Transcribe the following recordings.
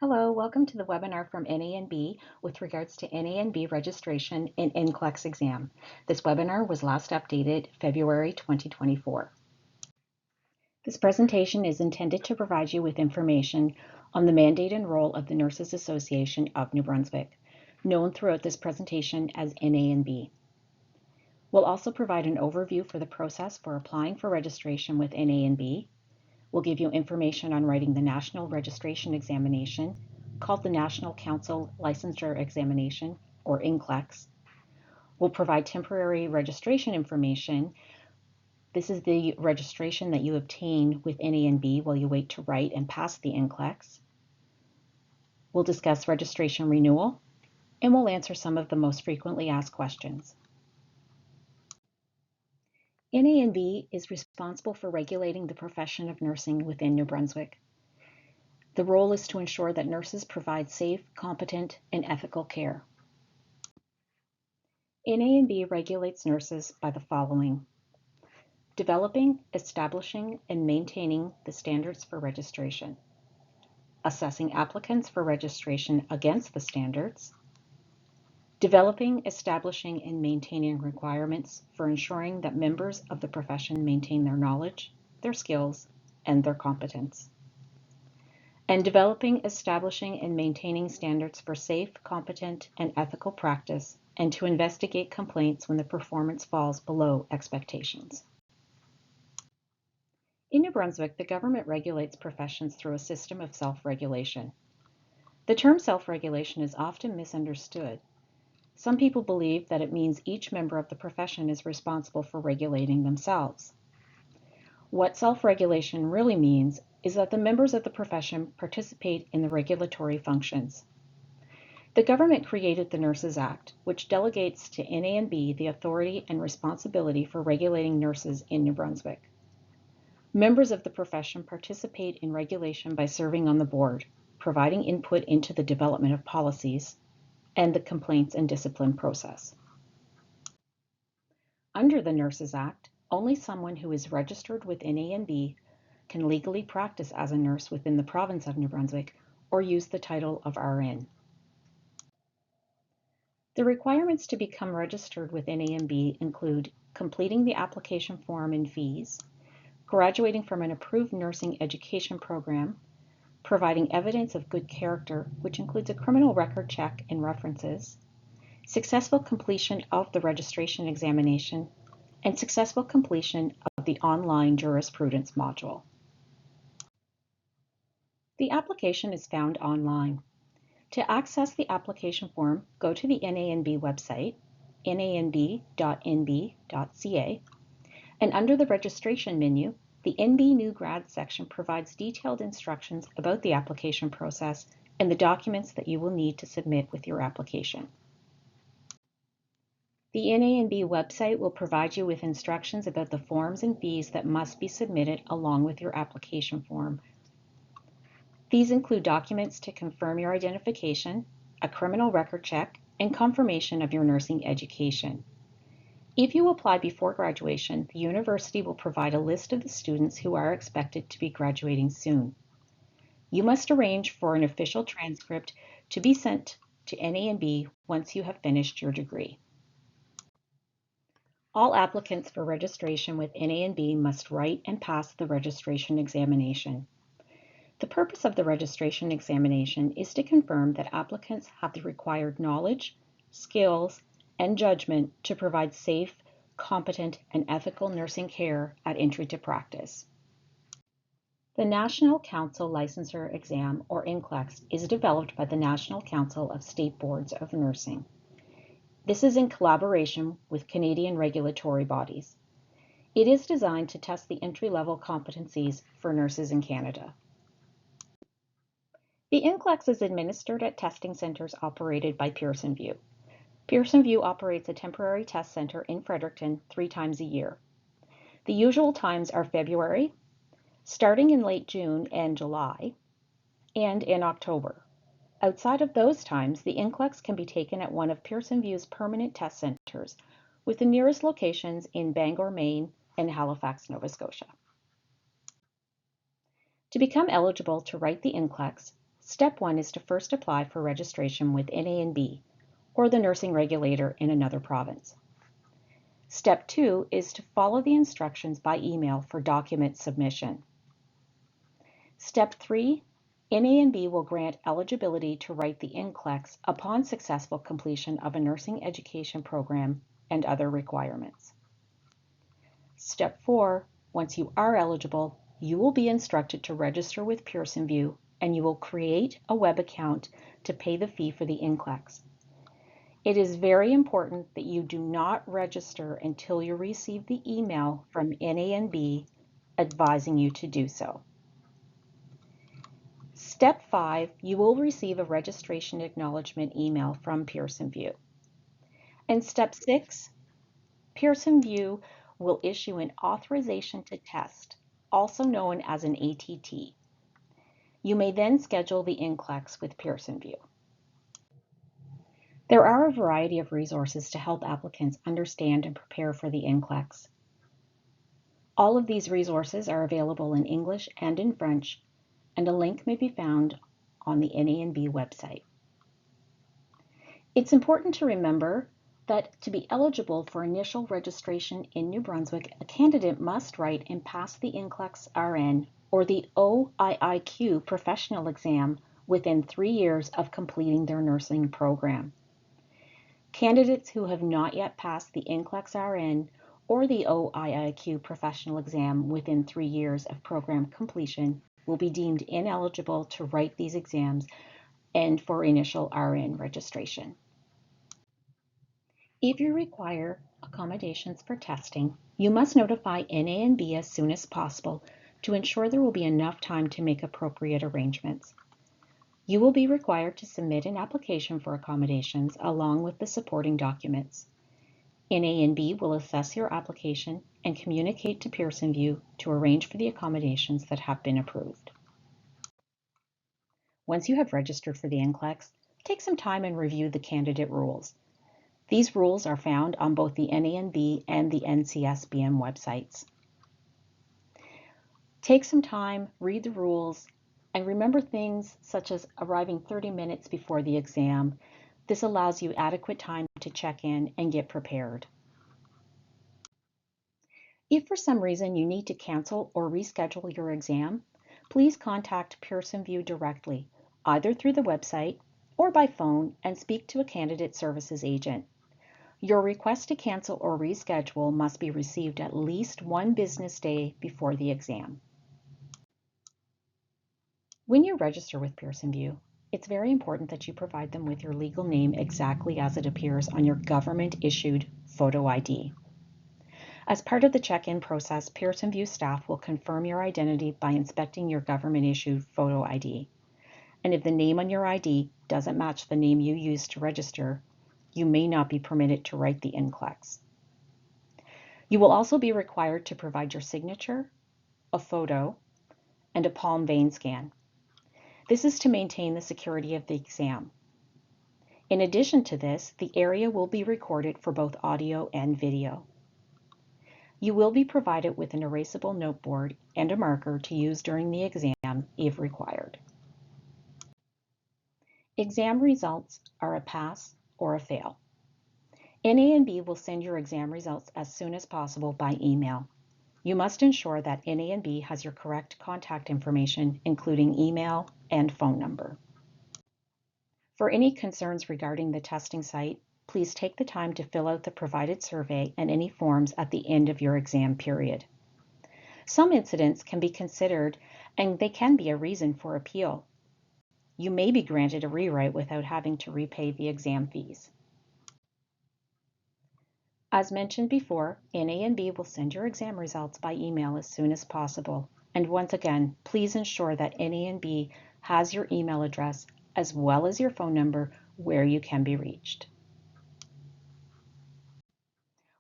Hello, welcome to the webinar from NANB with regards to NANB registration and NCLEX exam. This webinar was last updated February 2024. This presentation is intended to provide you with information on the mandate and role of the Nurses Association of New Brunswick, known throughout this presentation as NANB. We'll also provide an overview for the process for applying for registration with NANB. We'll give you information on writing the National Registration Examination, called the National Council Licensure Examination, or NCLEX. We'll provide temporary registration information. This is the registration that you obtain with NANB while you wait to write and pass the NCLEX. We'll discuss registration renewal, and we'll answer some of the most frequently asked questions. NANB is responsible for regulating the profession of nursing within New Brunswick. The role is to ensure that nurses provide safe, competent, and ethical care. NANB regulates nurses by the following: developing, establishing, and maintaining the standards for registration, assessing applicants for registration against the standards, developing, establishing, and maintaining requirements for ensuring that members of the profession maintain their knowledge, their skills, and their competence, and developing, establishing, and maintaining standards for safe, competent, and ethical practice, and to investigate complaints when the performance falls below expectations. In New Brunswick, the government regulates professions through a system of self-regulation. The term self-regulation is often misunderstood. Some people believe that it means each member of the profession is responsible for regulating themselves. What self-regulation really means is that the members of the profession participate in the regulatory functions. The government created the Nurses Act, which delegates to NANB the authority and responsibility for regulating nurses in New Brunswick. Members of the profession participate in regulation by serving on the board, providing input into the development of policies, and the complaints and discipline process. Under the Nurses Act, only someone who is registered with NANB can legally practice as a nurse within the province of New Brunswick or use the title of RN. The requirements to become registered with NANB include completing the application form and fees, graduating from an approved nursing education program, providing evidence of good character, which includes a criminal record check and references, successful completion of the registration examination, and successful completion of the online jurisprudence module. The application is found online. To access the application form, go to the NANB website, nanb.nb.ca, and under the registration menu, the NB New Grad section provides detailed instructions about the application process and the documents that you will need to submit with your application. The NANB website will provide you with instructions about the forms and fees that must be submitted along with your application form. These include documents to confirm your identification, a criminal record check, and confirmation of your nursing education. If you apply before graduation, the university will provide a list of the students who are expected to be graduating soon. You must arrange for an official transcript to be sent to NANB once you have finished your degree. All applicants for registration with NANB must write and pass the registration examination. The purpose of the registration examination is to confirm that applicants have the required knowledge, skills, and judgment to provide safe, competent, and ethical nursing care at entry to practice. The National Council Licensure Exam, or NCLEX, is developed by the National Council of State Boards of Nursing. This is in collaboration with Canadian regulatory bodies. It is designed to test the entry-level competencies for nurses in Canada. The NCLEX is administered at testing centers operated by Pearson VUE. Pearson VUE operates a temporary test center in Fredericton 3 times a year. The usual times are February, starting in late June and July, and in October. Outside of those times, the NCLEX can be taken at one of Pearson VUE's permanent test centers, with the nearest locations in Bangor, Maine, and Halifax, Nova Scotia. To become eligible to write the NCLEX, Step 1 is to first apply for registration with NANB, or the nursing regulator in another province. Step 2 is to follow the instructions by email for document submission. Step 3, NANB will grant eligibility to write the NCLEX upon successful completion of a nursing education program and other requirements. Step 4, once you are eligible, you will be instructed to register with Pearson VUE, and you will create a web account to pay the fee for the NCLEX. It is very important that you do not register until you receive the email from NANB advising you to do so. Step 5, you will receive a registration acknowledgement email from Pearson VUE. And Step 6, Pearson VUE will issue an authorization to test, also known as an ATT. You may then schedule the NCLEX with Pearson VUE. There are a variety of resources to help applicants understand and prepare for the NCLEX. All of these resources are available in English and in French, and a link may be found on the NANB website. It's important to remember that to be eligible for initial registration in New Brunswick, a candidate must write and pass the NCLEX RN or the OIIQ professional exam within 3 years of completing their nursing program. Candidates who have not yet passed the NCLEX RN or the OIIQ professional exam within 3 years of program completion will be deemed ineligible to write these exams and for initial RN registration. If you require accommodations for testing, you must notify NANB as soon as possible to ensure there will be enough time to make appropriate arrangements. You will be required to submit an application for accommodations along with the supporting documents. NANB will assess your application and communicate to Pearson VUE to arrange for the accommodations that have been approved. Once you have registered for the NCLEX, take some time and review the candidate rules. These rules are found on both the NANB and the NCSBM websites. Take some time, read the rules, and remember things such as arriving 30 minutes before the exam. This allows you adequate time to check in and get prepared. If for some reason you need to cancel or reschedule your exam, please contact Pearson VUE directly, either through the website or by phone, and speak to a candidate services agent. Your request to cancel or reschedule must be received at least 1 business day before the exam. When you register with Pearson VUE, it's very important that you provide them with your legal name exactly as it appears on your government-issued photo ID. As part of the check-in process, Pearson VUE staff will confirm your identity by inspecting your government-issued photo ID. And if the name on your ID doesn't match the name you used to register, you may not be permitted to write the NCLEX. You will also be required to provide your signature, a photo, and a palm vein scan. This is to maintain the security of the exam. In addition to this, the area will be recorded for both audio and video. You will be provided with an erasable noteboard and a marker to use during the exam if required. Exam results are a pass or a fail. NANB will send your exam results as soon as possible by email. You must ensure that NANB has your correct contact information, including email and phone number. For any concerns regarding the testing site, please take the time to fill out the provided survey and any forms at the end of your exam period. Some incidents can be considered, and they can be a reason for appeal. You may be granted a rewrite without having to repay the exam fees. As mentioned before, NANB will send your exam results by email as soon as possible. And once again, please ensure that NANB has your email address as well as your phone number where you can be reached.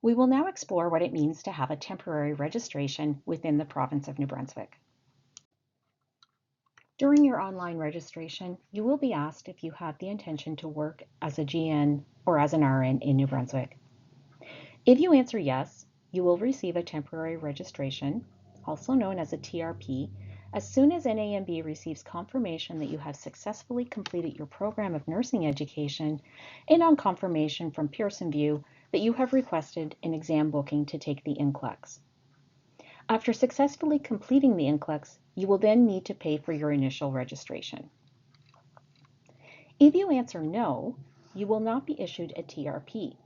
We will now explore what it means to have a temporary registration within the province of New Brunswick. During your online registration, you will be asked if you have the intention to work as a GN or as an RN in New Brunswick. If you answer yes, you will receive a temporary registration, also known as a TRP, As soon as NANB receives confirmation that you have successfully completed your program of nursing education, and on confirmation from Pearson VUE that you have requested an exam booking to take the NCLEX. After successfully completing the NCLEX, you will then need to pay for your initial registration. If you answer no, you will not be issued a TRP.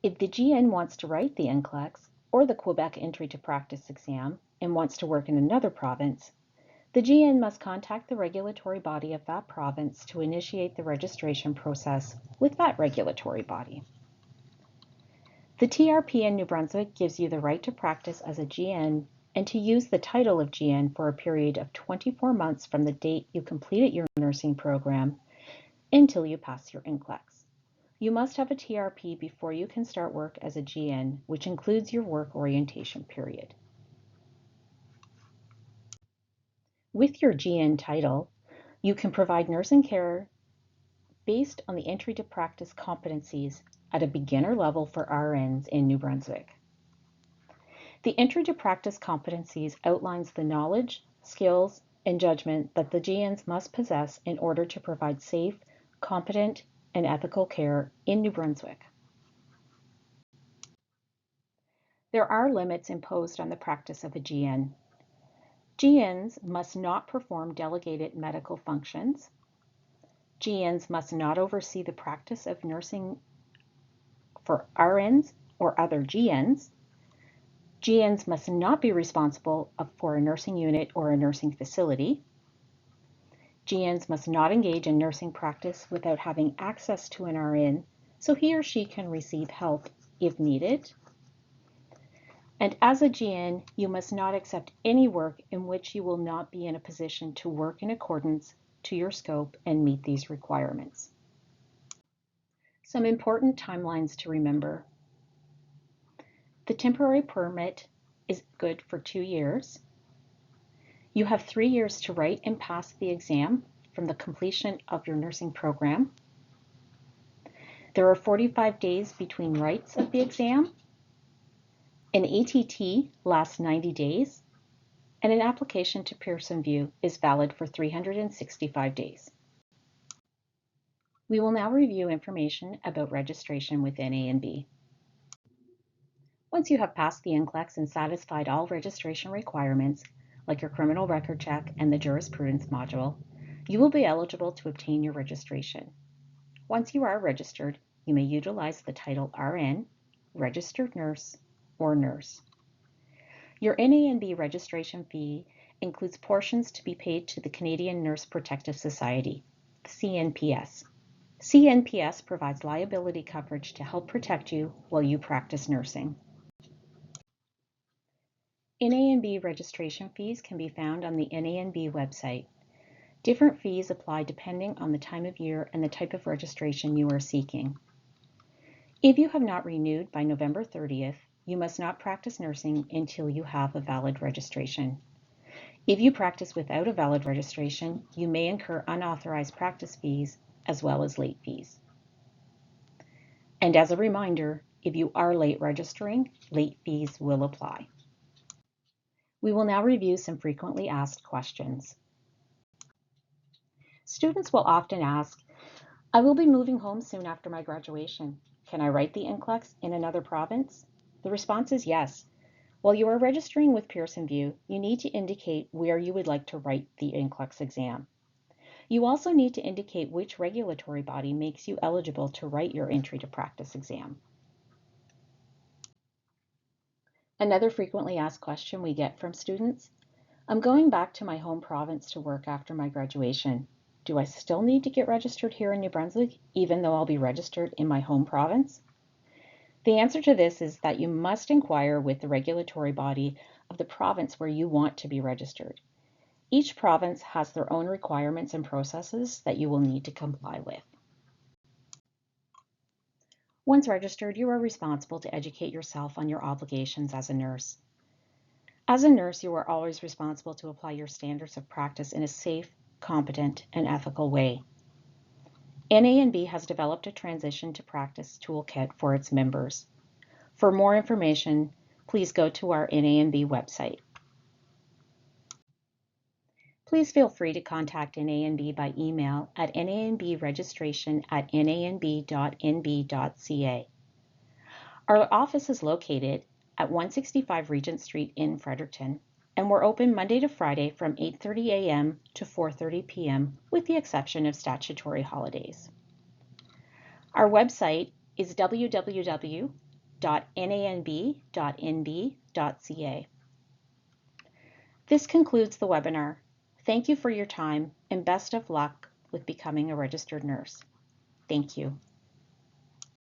If the GN wants to write the NCLEX or the Quebec Entry to Practice exam and wants to work in another province, the GN must contact the regulatory body of that province to initiate the registration process with that regulatory body. The TRP in New Brunswick gives you the right to practice as a GN and to use the title of GN for a period of 24 months from the date you completed your nursing program until you pass your NCLEX. You must have a TRP before you can start work as a GN, which includes your work orientation period. With your GN title, you can provide nursing care based on the entry to practice competencies at a beginner level for RNs in New Brunswick. The entry to practice competencies outlines the knowledge, skills, and judgment that the GNs must possess in order to provide safe, competent, and ethical care in New Brunswick. There are limits imposed on the practice of a GN. GNs must not perform delegated medical functions. GNs must not oversee the practice of nursing for RNs or other GNs. GNs must not be responsible for a nursing unit or a nursing facility. GNs must not engage in nursing practice without having access to an RN, so he or she can receive help if needed. And as a GN, you must not accept any work in which you will not be in a position to work in accordance to your scope and meet these requirements. Some important timelines to remember. The temporary permit is good for 2 years. You have 3 years to write and pass the exam from the completion of your nursing program. There are 45 days between writes of the exam. An ATT lasts 90 days, and an application to Pearson VUE is valid for 365 days. We will now review information about registration with NANB. Once you have passed the NCLEX and satisfied all registration requirements, like your criminal record check and the jurisprudence module, you will be eligible to obtain your registration. Once you are registered, you may utilize the title RN, Registered Nurse, or Nurse. Your NANB registration fee includes portions to be paid to the Canadian Nurse Protective Society, the CNPS. CNPS provides liability coverage to help protect you while you practice nursing. NANB registration fees can be found on the NANB website. Different fees apply depending on the time of year and the type of registration you are seeking. If you have not renewed by November 30th, you must not practice nursing until you have a valid registration. If you practice without a valid registration, you may incur unauthorized practice fees as well as late fees. And as a reminder, if you are late registering, late fees will apply. We will now review some frequently asked questions. Students will often ask, I will be moving home soon after my graduation. Can I write the NCLEX in another province? The response is yes. While you are registering with Pearson VUE, you need to indicate where you would like to write the NCLEX exam. You also need to indicate which regulatory body makes you eligible to write your entry to practice exam. Another frequently asked question we get from students, I'm going back to my home province to work after my graduation. Do I still need to get registered here in New Brunswick, even though I'll be registered in my home province? The answer to this is that you must inquire with the regulatory body of the province where you want to be registered. Each province has their own requirements and processes that you will need to comply with. Once registered, you are responsible to educate yourself on your obligations as a nurse. As a nurse, you are always responsible to apply your standards of practice in a safe, competent, and ethical way. NANB has developed a transition to practice toolkit for its members. For more information, please go to our NANB website. please feel free to contact NANB by email at nanbregistration@nanb.nb.ca. Our office is located at 165 Regent Street in Fredericton, and we're open Monday to Friday from 8:30 a.m. to 4:30 p.m. with the exception of statutory holidays. Our website is www.nanb.nb.ca. This concludes the webinar. Thank you for your time and best of luck with becoming a registered nurse. Thank you.